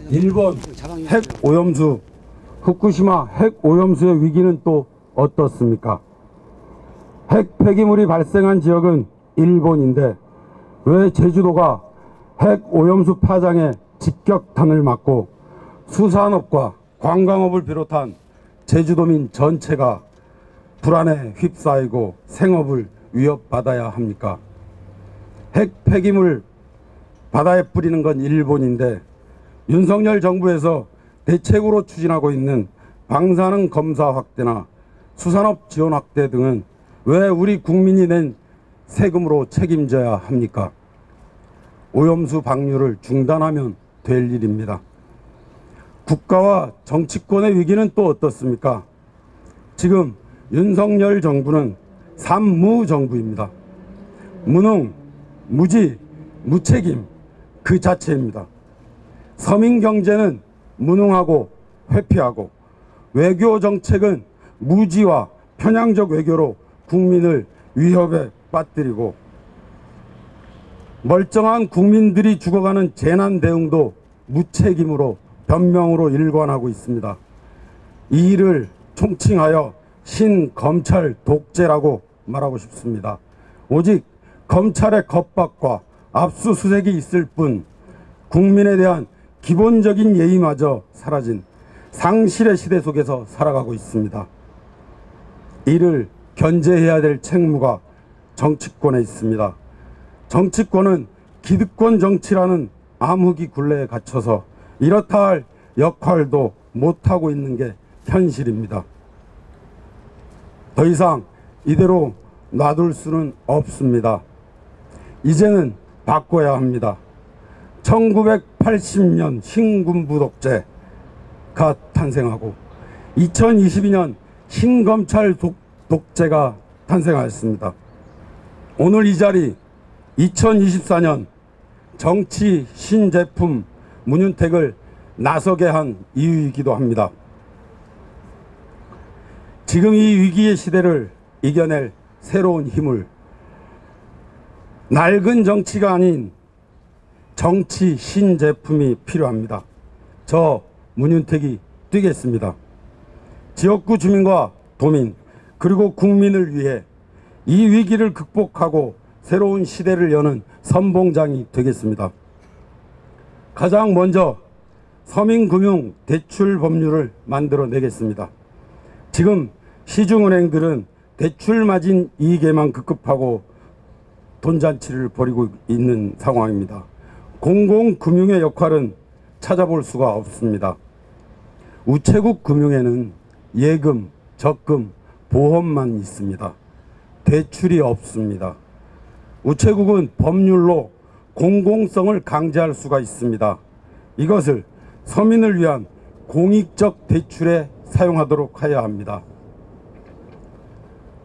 일본 핵 오염수, 후쿠시마 핵 오염수의 위기는 또 어떻습니까? 핵 폐기물이 발생한 지역은 일본인데 왜 제주도가 핵 오염수 파장에 직격탄을 맞고 수산업과 관광업을 비롯한 제주도민 전체가 불안에 휩싸이고 생업을 위협받아야 합니까? 핵 폐기물 바다에 뿌리는 건 일본인데 윤석열 정부에서 대책으로 추진하고 있는 방사능 검사 확대나 수산업 지원 확대 등은 왜 우리 국민이 낸 세금으로 책임져야 합니까? 오염수 방류를 중단하면 될 일입니다. 국가와 정치권의 위기는 또 어떻습니까? 지금 윤석열 정부는 삼무정부입니다. 무능, 무지, 무책임 그 자체입니다. 서민경제는 무능하고 회피하고 외교 정책은 무지와 편향적 외교로 국민을 위협에 빠뜨리고 멀쩡한 국민들이 죽어가는 재난 대응도 무책임으로 변명으로 일관하고 있습니다. 이 일을 총칭하여 신검찰 독재라고 말하고 싶습니다. 오직 검찰의 겁박과 압수수색이 있을 뿐 국민에 대한 기본적인 예의마저 사라진 상실의 시대 속에서 살아가고 있습니다. 이를 견제해야 될 책무가 정치권에 있습니다. 정치권은 기득권 정치라는 암흑이 굴레에 갇혀서 이렇다 할 역할도 못하고 있는 게 현실입니다. 더 이상 이대로 놔둘 수는 없습니다. 이제는 바꿔야 합니다. 1980년 신군부 독재가 탄생하고 2022년 신검찰 독재가 탄생하였습니다. 오늘 이 자리 2024년 정치 신제품 문윤택을 나서게 한 이유이기도 합니다. 지금 이 위기의 시대를 이겨낼 새로운 힘을 낡은 정치가 아닌 정치 신제품이 필요합니다. 저 문윤택이 뛰겠습니다. 지역구 주민과 도민 그리고 국민을 위해 이 위기를 극복하고 새로운 시대를 여는 선봉장이 되겠습니다. 가장 먼저 서민금융 대출 법률을 만들어내겠습니다. 지금 시중은행들은 대출 마진 이익에만 급급하고 돈잔치를 벌이고 있는 상황입니다. 공공금융의 역할은 찾아볼 수가 없습니다. 우체국 금융에는 예금, 적금, 보험만 있습니다. 대출이 없습니다. 우체국은 법률로 공공성을 강제할 수가 있습니다. 이것을 서민을 위한 공익적 대출에 사용하도록 해야 합니다.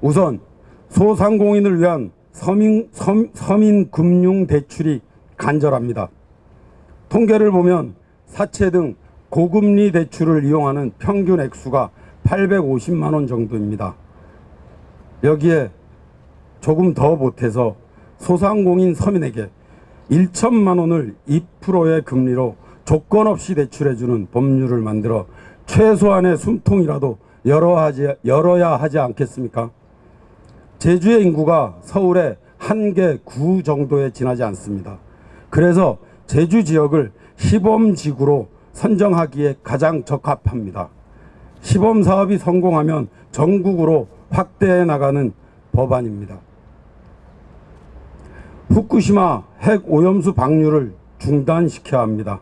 우선 소상공인을 위한 서민 금융 대출이 간절합니다. 통계를 보면 사채 등 고금리 대출을 이용하는 평균 액수가 850만 원 정도입니다. 여기에 조금 더 보태서 소상공인 서민에게 1천만 원을 2%의 금리로 조건 없이 대출해주는 법률을 만들어 최소한의 숨통이라도 열어야 하지 않겠습니까? 제주의 인구가 서울의 1개 구 정도에 지나지 않습니다. 그래서 제주 지역을 시범지구로 선정하기에 가장 적합합니다. 시범 사업이 성공하면 전국으로 확대해 나가는 법안입니다. 후쿠시마 핵 오염수 방류를 중단시켜야 합니다.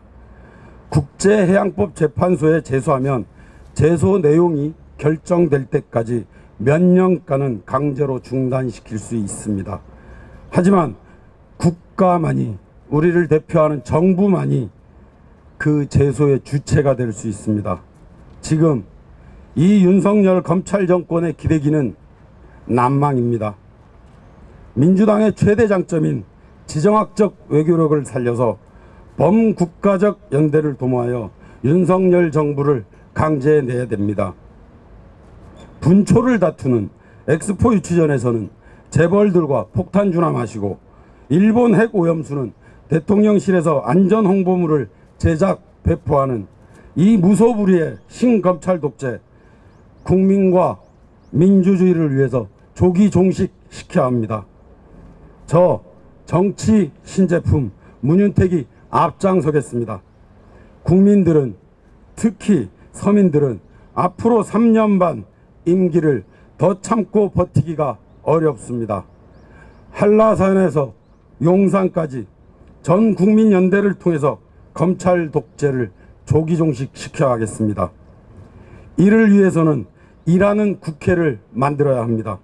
국제해양법 재판소에 제소하면 제소 내용이 결정될 때까지 몇 년간은 강제로 중단시킬 수 있습니다. 하지만 국가만이, 우리를 대표하는 정부만이 그 제소의 주체가 될 수 있습니다. 지금 이 윤석열 검찰 정권의 기대기는 난망입니다. 민주당의 최대 장점인 지정학적 외교력을 살려서 범국가적 연대를 도모하여 윤석열 정부를 강제해내야 됩니다. 분초를 다투는 엑스포 유치전에서는 재벌들과 폭탄주나 마시고 일본 핵 오염수는 대통령실에서 안전홍보물을 제작 배포하는 이 무소불위의 신검찰 독재, 국민과 민주주의를 위해서 조기 종식시켜야 합니다. 저 정치 신제품 문윤택이 앞장서겠습니다. 국민들은, 특히 서민들은 앞으로 3년 반 임기를 더 참고 버티기가 어렵습니다. 한라산에서 용산까지 전 국민 연대를 통해서 검찰 독재를 조기 종식시켜야 하겠습니다. 이를 위해서는 일하는 국회를 만들어야 합니다.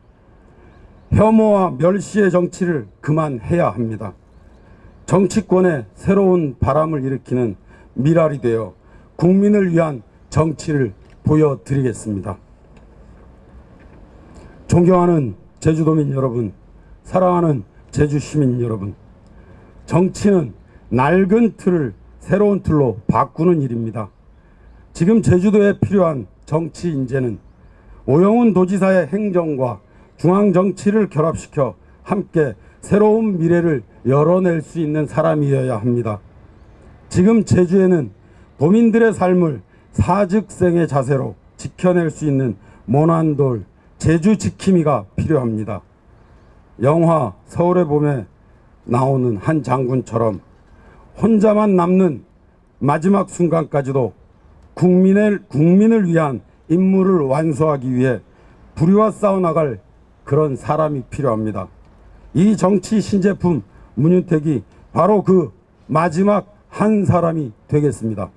혐오와 멸시의 정치를 그만해야 합니다. 정치권에 새로운 바람을 일으키는 미랄이 되어 국민을 위한 정치를 보여드리겠습니다. 존경하는 제주도민 여러분, 사랑하는 제주 시민 여러분, 정치는 낡은 틀을 새로운 틀로 바꾸는 일입니다. 지금 제주도에 필요한 정치 인재는 오영훈 도지사의 행정과 중앙정치를 결합시켜 함께 새로운 미래를 열어낼 수 있는 사람이어야 합니다. 지금 제주에는 도민들의 삶을 사즉생의 자세로 지켜낼 수 있는 모난돌 제주 지킴이가 필요합니다. 영화 서울의 봄에 나오는 한 장군처럼 혼자만 남는 마지막 순간까지도 국민을 위한 임무를 완수하기 위해 불의와 싸워나갈 그런 사람이 필요합니다. 이 정치 신제품 문윤택이 바로 그 마지막 한 사람이 되겠습니다.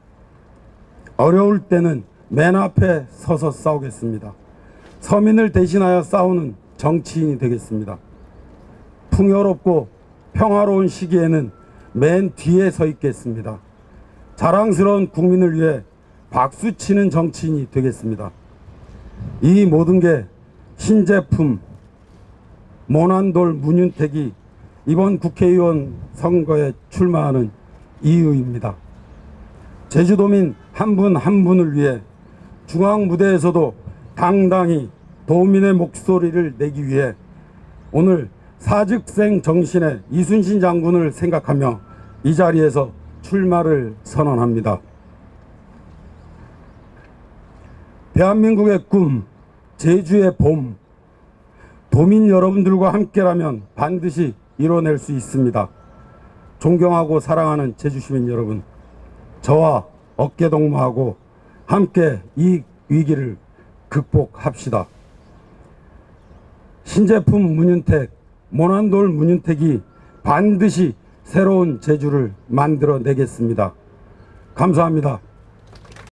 어려울 때는 맨 앞에 서서 싸우겠습니다. 서민을 대신하여 싸우는 정치인이 되겠습니다. 풍요롭고 평화로운 시기에는 맨 뒤에 서 있겠습니다. 자랑스러운 국민을 위해 박수치는 정치인이 되겠습니다. 이 모든 게 신제품 모난돌 문윤택이 이번 국회의원 선거에 출마하는 이유입니다. 제주도민 한 분 한 분을 위해 중앙무대에서도 당당히 도민의 목소리를 내기 위해 오늘 사즉생 정신의 이순신 장군을 생각하며 이 자리에서 출마를 선언합니다. 대한민국의 꿈, 제주의 봄, 도민 여러분들과 함께라면 반드시 이뤄낼 수 있습니다. 존경하고 사랑하는 제주시민 여러분, 저와 어깨동무하고 함께 이 위기를 극복합시다. 신제품 문윤택, 모난돌 문윤택이 반드시 새로운 제주를 만들어내겠습니다. 감사합니다.